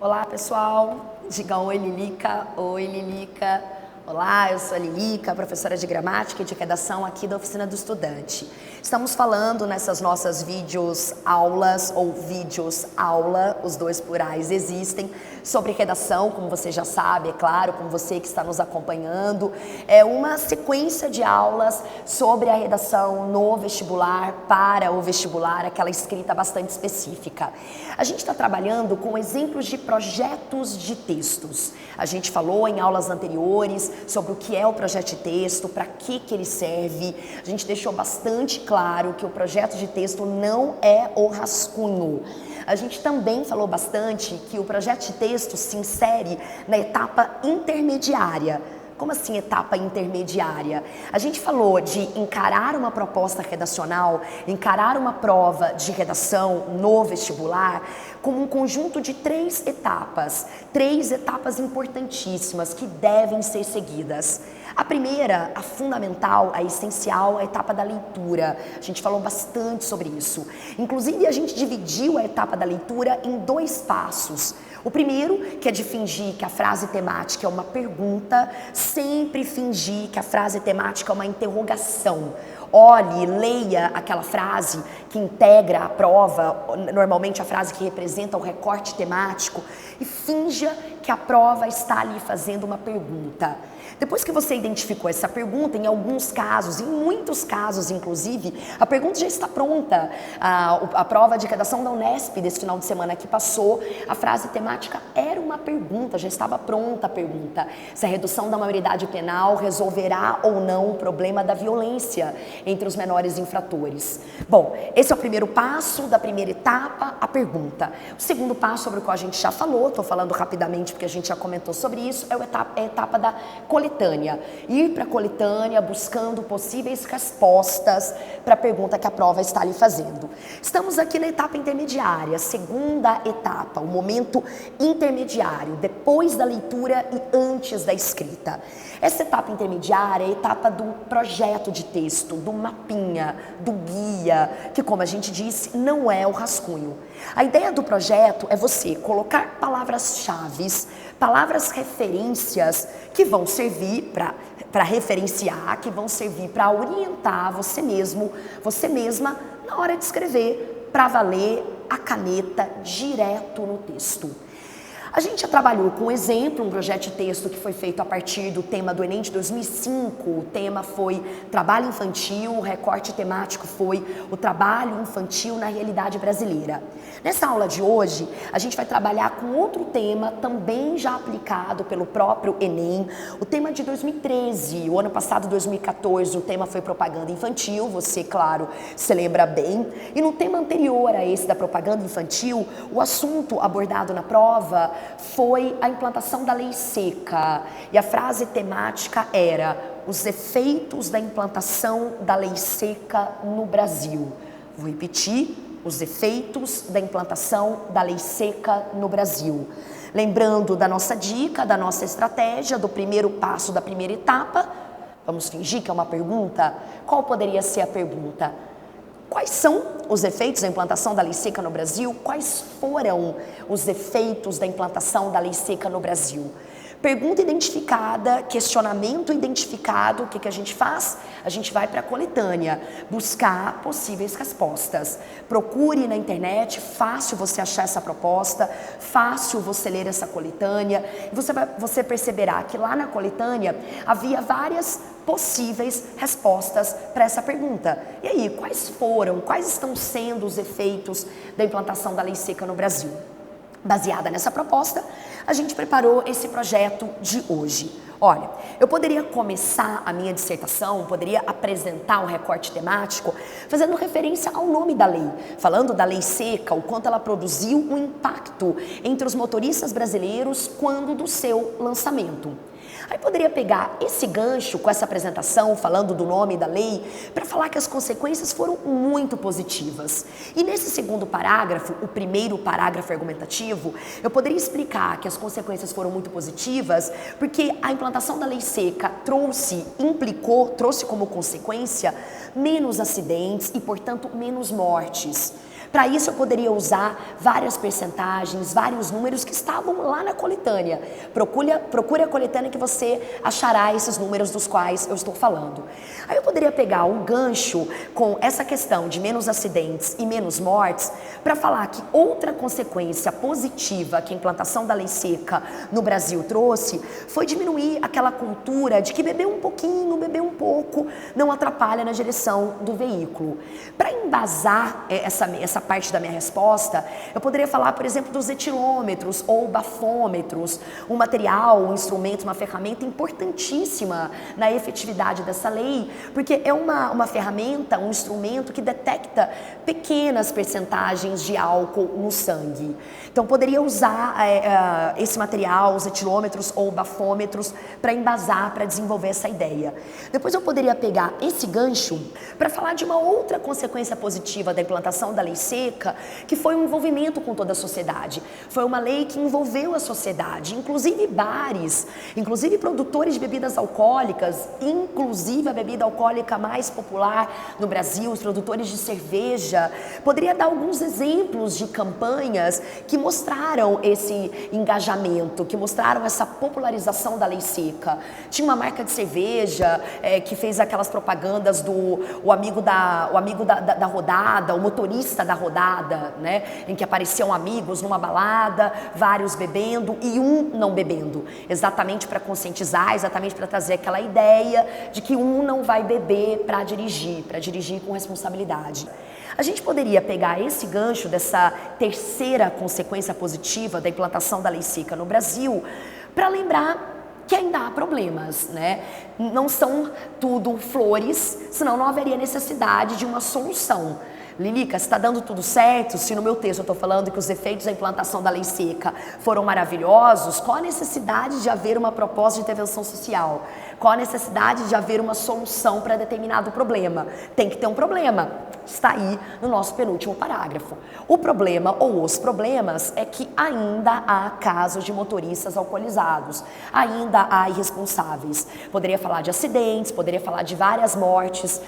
Olá, pessoal. Diga oi, Lilica. Oi, Lilica. Olá, eu sou a Lilica, professora de gramática e de redação aqui da Oficina do Estudante. Estamos falando nessas nossas vídeos aulas ou vídeos aula, os dois plurais existem, sobre redação, como você já sabe, é claro, como você que está nos acompanhando. É uma sequência de aulas sobre a redação no vestibular, para o vestibular, aquela escrita bastante específica. A gente está trabalhando com exemplos de projetos de textos. A gente falou em aulas anteriores sobre o que é o projeto de texto, para que ele serve. A gente deixou bastante claro que o projeto de texto não é o rascunho. A gente também falou bastante que o projeto de texto se insere na etapa intermediária. Como assim etapa intermediária? A gente falou de encarar uma proposta redacional, encarar uma prova de redação no vestibular como um conjunto de três etapas importantíssimas que devem ser seguidas. A primeira, a fundamental, a essencial, a etapa da leitura. A gente falou bastante sobre isso. Inclusive, a gente dividiu a etapa da leitura em dois passos. O primeiro, que é de fingir que a frase temática é uma pergunta, sempre fingir que a frase temática é uma interrogação. Olhe, leia aquela frase que integra a prova, normalmente a frase que representa o recorte temático, e finja que a prova está ali fazendo uma pergunta. Depois que você identificou essa pergunta, em alguns casos, em muitos casos inclusive, a pergunta já está pronta. A prova de redação da Unesp desse final de semana que passou, a frase temática era uma pergunta, já estava pronta a pergunta. Se a redução da maioridade penal resolverá ou não o problema da violência entre os menores infratores. Bom, esse é o primeiro passo da primeira etapa, a pergunta. O segundo passo, sobre o qual a gente já falou, estou falando rapidamente porque a gente já comentou sobre isso, é a etapa da coletânea. Ir para a coletânea buscando possíveis respostas para a pergunta que a prova está ali fazendo. Estamos aqui na etapa intermediária, segunda etapa, o momento intermediário, depois da leitura e antes da escrita. Essa etapa intermediária é a etapa do projeto de texto, do mapinha, do guia, que, como a gente disse, não é o rascunho. A ideia do projeto é você colocar palavras-chave, palavras referências que vão servir para referenciar, que vão servir para orientar você mesmo, você mesma, na hora de escrever, para valer a caneta direto no texto. A gente já trabalhou com um exemplo, um projeto de texto que foi feito a partir do tema do Enem de 2005. O tema foi trabalho infantil, o recorte temático foi o trabalho infantil na realidade brasileira. Nessa aula de hoje, a gente vai trabalhar com outro tema também já aplicado pelo próprio Enem, o tema de 2013. O ano passado, 2014, o tema foi propaganda infantil, você, claro, se lembra bem. E no tema anterior a esse da propaganda infantil, o assunto abordado na prova foi a implantação da lei seca, e a frase temática era os efeitos da implantação da lei seca no Brasil. Vou repetir, os efeitos da implantação da lei seca no Brasil. Lembrando da nossa dica, da nossa estratégia, do primeiro passo da primeira etapa, vamos fingir que é uma pergunta? Qual poderia ser a pergunta? Quais são os efeitos da implantação da lei seca no Brasil? Quais foram os efeitos da implantação da lei seca no Brasil? Pergunta identificada, questionamento identificado, o que a gente faz? A gente vai para a coletânea, buscar possíveis respostas. Procure na internet, fácil você achar essa proposta, fácil você ler essa coletânea, e você perceberá que lá na coletânea havia várias possíveis respostas para essa pergunta. E aí, quais estão sendo os efeitos da implantação da lei seca no Brasil? Baseada nessa proposta, a gente preparou esse projeto de hoje. Olha, eu poderia começar a minha dissertação, poderia apresentar o recorte temático, fazendo referência ao nome da lei, falando da lei seca, o quanto ela produziu um impacto entre os motoristas brasileiros quando do seu lançamento. Aí poderia pegar esse gancho com essa apresentação, falando do nome da lei, para falar que as consequências foram muito positivas. E nesse segundo parágrafo, o primeiro parágrafo argumentativo, eu poderia explicar que as consequências foram muito positivas, porque a implantação da lei seca trouxe como consequência menos acidentes e, portanto, menos mortes. Para isso eu poderia usar várias percentagens, vários números que estavam lá na coletânea. Procure a coletânea que você achará esses números dos quais eu estou falando. Aí eu poderia pegar um gancho com essa questão de menos acidentes e menos mortes para falar que outra consequência positiva que a implantação da lei seca no Brasil trouxe foi diminuir aquela cultura de que beber um pouquinho, beber um pouco não atrapalha na direção do veículo. Para embasar essa parte da minha resposta, eu poderia falar, por exemplo, dos etilômetros ou bafômetros, um material, um instrumento, uma ferramenta importantíssima na efetividade dessa lei, porque é uma ferramenta, um instrumento que detecta pequenas percentagens de álcool no sangue. Então, poderia usar esse material, os etilômetros ou bafômetros, para embasar, para desenvolver essa ideia. Depois eu poderia pegar esse gancho para falar de uma outra consequência positiva da implantação da lei seca, que foi o envolvimento com toda a sociedade. Foi uma lei que envolveu a sociedade, inclusive bares, inclusive produtores de bebidas alcoólicas, inclusive a bebida alcoólica mais popular no Brasil, os produtores de cerveja. Poderia dar alguns exemplos de campanhas que mostraram esse engajamento, que mostraram essa popularização da lei seca. Tinha uma marca de cerveja que fez aquelas propagandas do o amigo da rodada, o motorista da rodada, né? Em que apareciam amigos numa balada, vários bebendo e um não bebendo, exatamente para conscientizar, exatamente para trazer aquela ideia de que um não vai beber para dirigir com responsabilidade. A gente poderia pegar esse gancho dessa terceira consequência positiva da implantação da lei seca no Brasil para lembrar que ainda há problemas, né? Não são tudo flores, senão não haveria necessidade de uma solução. Lilica, se está dando tudo certo, se no meu texto eu estou falando que os efeitos da implantação da lei seca foram maravilhosos, qual a necessidade de haver uma proposta de intervenção social? Qual a necessidade de haver uma solução para determinado problema? Tem que ter um problema. Está aí no nosso penúltimo parágrafo. O problema ou os problemas é que ainda há casos de motoristas alcoolizados, ainda há irresponsáveis. Poderia falar de acidentes, poderia falar de várias mortes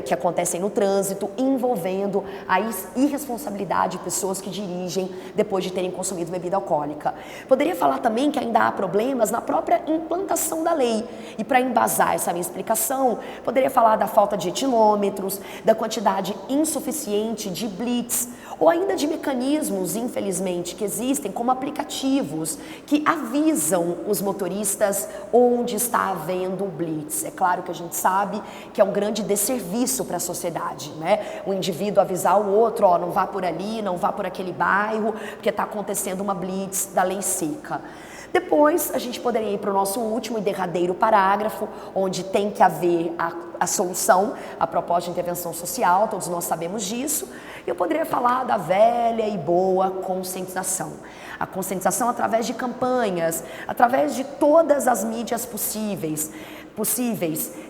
que acontecem no trânsito envolvendo a irresponsabilidade de pessoas que dirigem depois de terem consumido bebida alcoólica. Poderia falar também que ainda há problemas na própria implantação da lei. E para embasar essa minha explicação, poderia falar da falta de etilômetros, da quantidade insuficiente de blitz, ou ainda de mecanismos, infelizmente, que existem como aplicativos que avisam os motoristas onde está havendo blitz. É claro que a gente sabe que é um grande desserviço para a sociedade, né? O indivíduo avisar o outro, ó, não vá por ali, não vá por aquele bairro, porque está acontecendo uma blitz da lei seca. Depois, a gente poderia ir para o nosso último e derradeiro parágrafo, onde tem que haver a solução, a proposta de intervenção social, todos nós sabemos disso. Eu poderia falar da velha e boa conscientização. A conscientização através de campanhas, através de todas as mídias possíveis,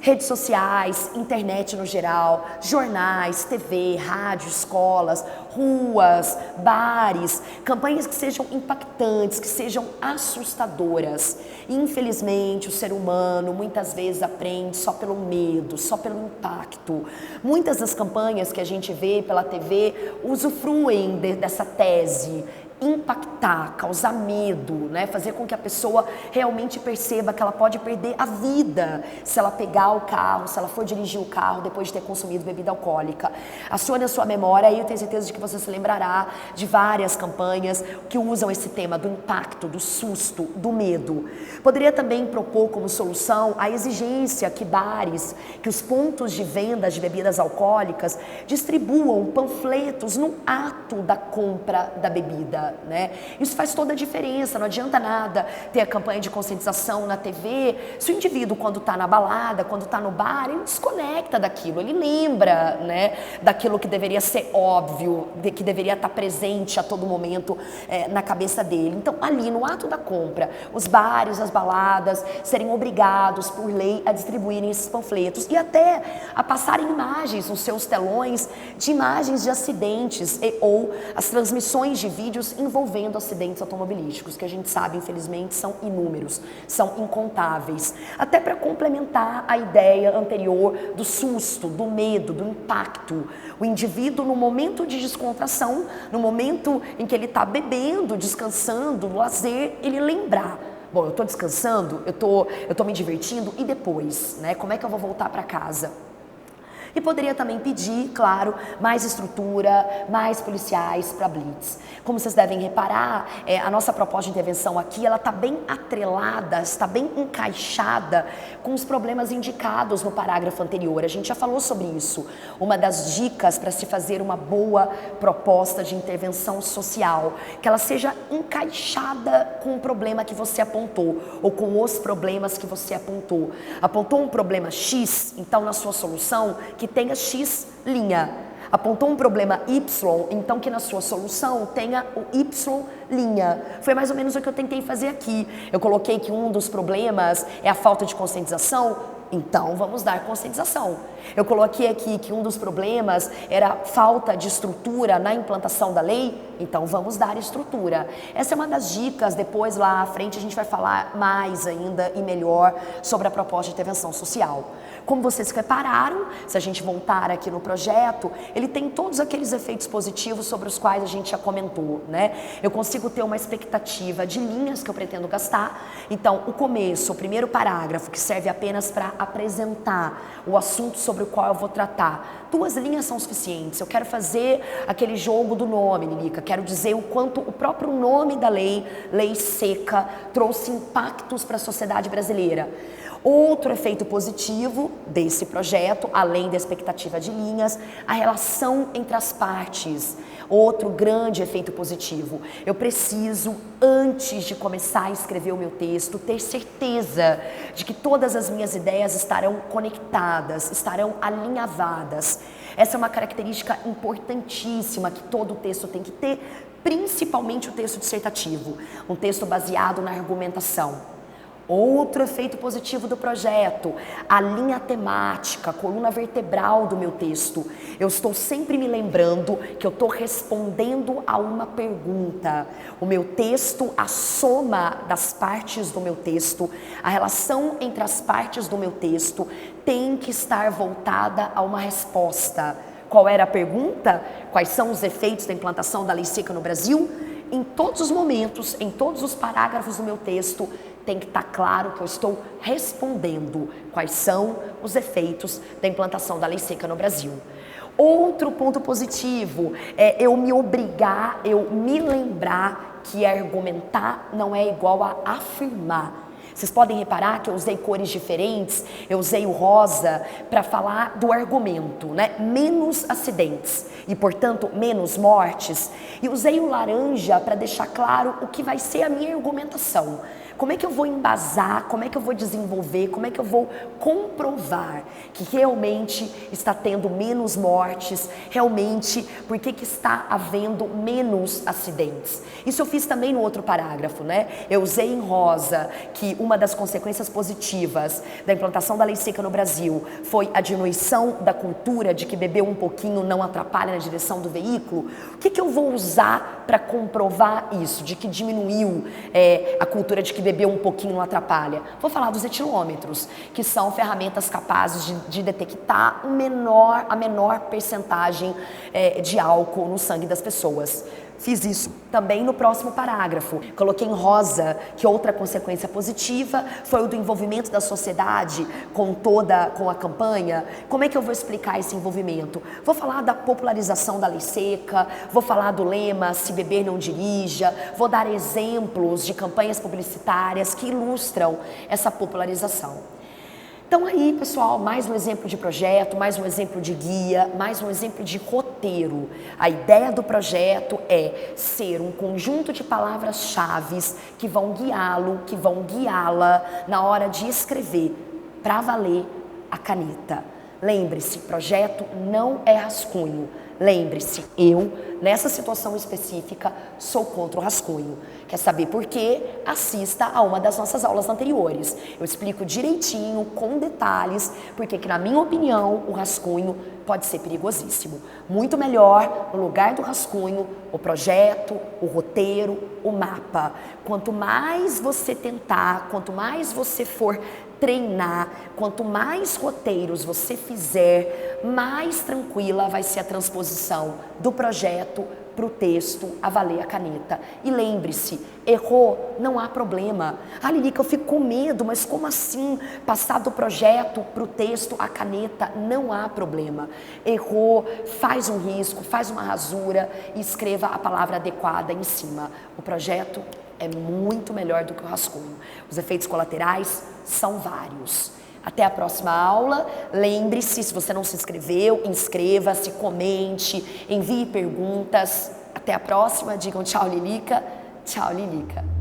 redes sociais, internet no geral, jornais, TV, rádio, escolas, ruas, bares, campanhas que sejam impactantes, que sejam assustadoras. Infelizmente, o ser humano muitas vezes aprende só pelo medo, só pelo impacto. Muitas das campanhas que a gente vê pela TV usufruem dessa tese. Impactar, causar medo, né? Fazer com que a pessoa realmente perceba que ela pode perder a vida se ela pegar o carro, se ela for dirigir o carro depois de ter consumido bebida alcoólica. Acione a sua memória e eu tenho certeza de que você se lembrará de várias campanhas que usam esse tema do impacto, do susto, do medo. Poderia também propor como solução a exigência que bares, que os pontos de venda de bebidas alcoólicas distribuam panfletos no ato da compra da bebida. Né? Isso faz toda a diferença, não adianta nada ter a campanha de conscientização na TV, se o indivíduo quando está na balada, quando está no bar, ele desconecta daquilo, ele lembra, né, daquilo que deveria ser óbvio, que deveria estar presente a todo momento na cabeça dele. Então ali no ato da compra, os bares, as baladas serem obrigados por lei a distribuírem esses panfletos e até a passarem imagens nos seus telões de imagens de acidentes ou as transmissões de vídeos envolvendo acidentes automobilísticos, que a gente sabe, infelizmente, são inúmeros, são incontáveis. Até para complementar a ideia anterior do susto, do medo, do impacto. O indivíduo, no momento de descontração, no momento em que ele está bebendo, descansando, no lazer, ele lembrar: bom, eu estou descansando, eu tô me divertindo, e depois, né? Como é que eu vou voltar para casa? E poderia também pedir, claro, mais estrutura, mais policiais para blitz. Como vocês devem reparar, a nossa proposta de intervenção aqui, ela está bem atrelada, está bem encaixada com os problemas indicados no parágrafo anterior. A gente já falou sobre isso. Uma das dicas para se fazer uma boa proposta de intervenção social, que ela seja encaixada com o problema que você apontou, ou com os problemas que você apontou. Apontou um problema X, então na sua solução, que tenha X linha. Apontou um problema Y, então que na sua solução tenha o Y linha. Foi mais ou menos o que eu tentei fazer aqui. Eu coloquei que um dos problemas é a falta de conscientização, então vamos dar conscientização. Eu coloquei aqui que um dos problemas era falta de estrutura na implantação da lei, então vamos dar estrutura. Essa é uma das dicas, depois lá à frente a gente vai falar mais ainda e melhor sobre a proposta de intervenção social. Como vocês repararam, se a gente voltar aqui no projeto, ele tem todos aqueles efeitos positivos sobre os quais a gente já comentou, né? Eu consigo ter uma expectativa de linhas que eu pretendo gastar. Então, o começo, o primeiro parágrafo, que serve apenas para apresentar o assunto sobre o qual eu vou tratar. 2 linhas são suficientes. Eu quero fazer aquele jogo do nome, Lilica. Quero dizer o quanto o próprio nome da lei, lei seca, trouxe impactos para a sociedade brasileira. Outro efeito positivo desse projeto, além da expectativa de linhas, a relação entre as partes. Outro grande efeito positivo. Eu preciso, antes de começar a escrever o meu texto, ter certeza de que todas as minhas ideias estarão conectadas, estarão alinhavadas. Essa é uma característica importantíssima que todo texto tem que ter, principalmente o texto dissertativo, um texto baseado na argumentação. Outro efeito positivo do projeto, a linha temática, a coluna vertebral do meu texto. Eu estou sempre me lembrando que eu estou respondendo a uma pergunta. O meu texto, a soma das partes do meu texto, a relação entre as partes do meu texto tem que estar voltada a uma resposta. Qual era a pergunta? Quais são os efeitos da implantação da lei seca no Brasil? Em todos os momentos, em todos os parágrafos do meu texto, tem que estar claro que eu estou respondendo quais são os efeitos da implantação da lei seca no Brasil. Outro ponto positivo é eu me obrigar, eu me lembrar que argumentar não é igual a afirmar. Vocês podem reparar que eu usei cores diferentes, eu usei o rosa para falar do argumento, né? Menos acidentes e, portanto, menos mortes. E usei o laranja para deixar claro o que vai ser a minha argumentação. Como é que eu vou embasar, como é que eu vou desenvolver, como é que eu vou comprovar que realmente está tendo menos mortes, realmente por que está havendo menos acidentes. Isso eu fiz também no outro parágrafo, né? Eu usei em rosa que uma das consequências positivas da implantação da lei seca no Brasil foi a diminuição da cultura de que beber um pouquinho não atrapalha na direção do veículo. O que eu vou usar para comprovar isso, de que diminuiu a cultura de que beber um pouquinho não atrapalha? Vou falar dos etilômetros, que são ferramentas capazes de detectar a menor percentagem de álcool no sangue das pessoas. Fiz isso também no próximo parágrafo. Coloquei em rosa que outra consequência positiva foi o do envolvimento da sociedade com a campanha. Como é que eu vou explicar esse envolvimento? Vou falar da popularização da lei seca, vou falar do lema "se beber não dirija", vou dar exemplos de campanhas publicitárias que ilustram essa popularização. Então aí, pessoal, mais um exemplo de projeto, mais um exemplo de guia, mais um exemplo de roteiro. A ideia do projeto é ser um conjunto de palavras-chave que vão guiá-lo, que vão guiá-la na hora de escrever, para valer a caneta. Lembre-se, projeto não é rascunho. Lembre-se, eu, nessa situação específica, sou contra o rascunho. Quer saber por quê? Assista a uma das nossas aulas anteriores. Eu explico direitinho, com detalhes, porque que, na minha opinião, o rascunho pode ser perigosíssimo. Muito melhor, no lugar do rascunho, o projeto, o roteiro, o mapa. Quanto mais você tentar, quanto mais você for treinar, quanto mais roteiros você fizer, mais tranquila vai ser a transposição do projeto para o texto, a valer a caneta. E lembre-se, errou, não há problema. Ah, Lilica, eu fico com medo, mas como assim? Passar do projeto para o texto, a caneta, não há problema. Errou, faz um risco, faz uma rasura e escreva a palavra adequada em cima. O projeto é muito melhor do que o rascunho. Os efeitos colaterais são vários. Até a próxima aula. Lembre-se, se você não se inscreveu, inscreva-se, comente, envie perguntas. Até a próxima. Digam tchau, Lilica. Tchau, Lilica.